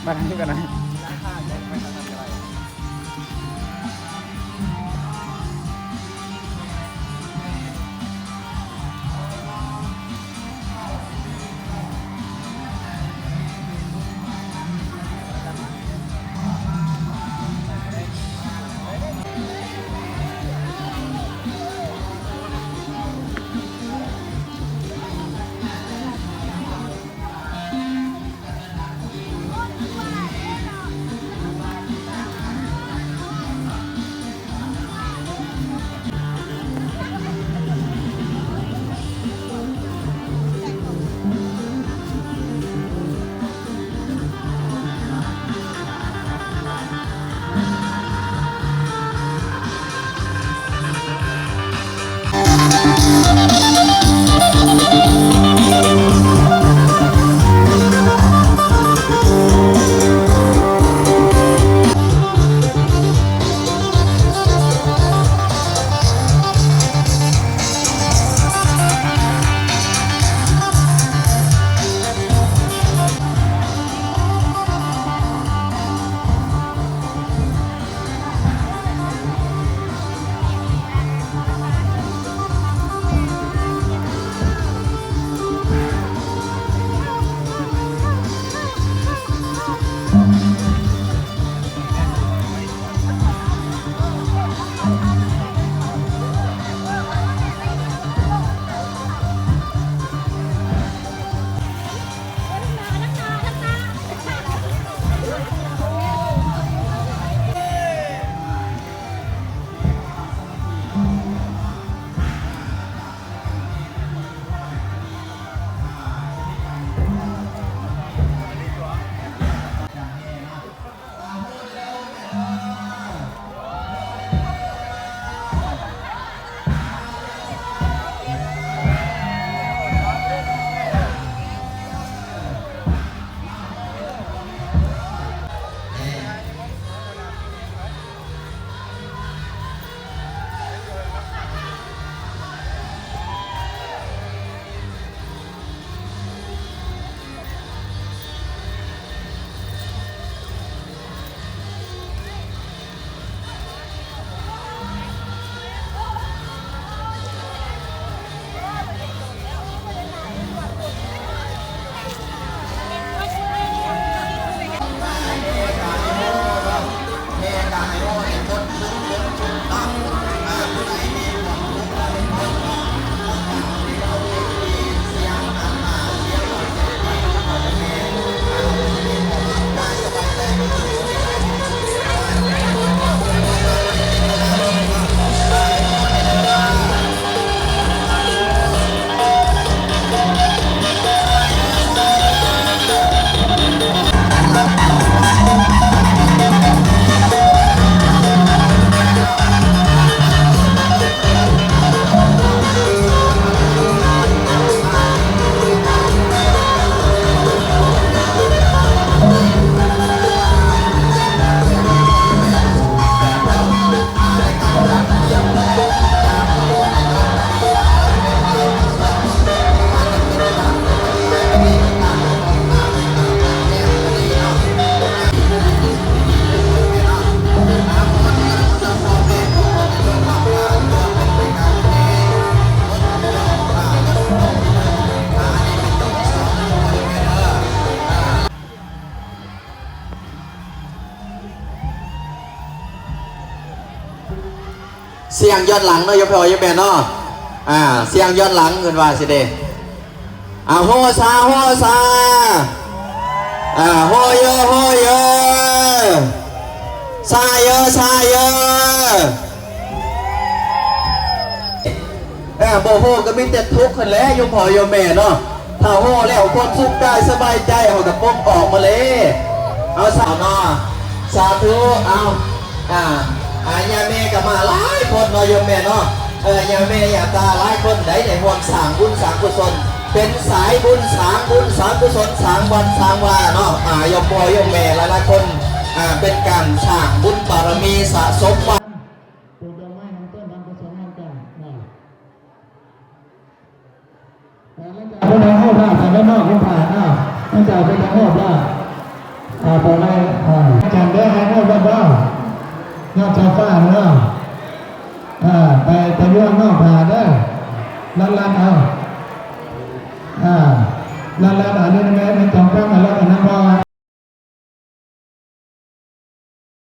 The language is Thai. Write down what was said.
มาทางนี้กันนะเสียงย้อนหลังเนาะยกพอยกแม่เนาะเสียงย้อนหลังเงินว่าสิเดโฮซาโฮซาโฮเยโฮเยซาเยซาเยโบโฮก็มีแต่ทุกข์กันแล้วยกพอยกแม่เนาะถ้าโฮแล้วความสุขกายสบายใจเอากับป้มออกมาเลยเอาสาวเนาะสาธุเอายาเมกับมาหลายคนเนาะโยมแม่เนาะยาเมยาตาหลายคนได้ในห่วงสร้างบุญสร้างกุศลเป็นสายบุญสร้างบุญสร้างกุศลสร้างวันสร้างวาเนาะโยมพ่อโยมแม่หลายคนเป็นการสร้างบุญบารมีสะสมวัดปลูกดอกไม้ของต้นทำกุศลให้กันคนไหนห้องผ้าใส่ด้านนอกห้องผ้ามันจะเป็นห้องผ้า พอได้จันได้ให้หมดบ้างยอดชาวฟ้าเนาะไปย่วงนอกผาได้ลั่นเอาลั่นอันนี้แม่ไม่ต้องฟังแล้วกันนะพ่อ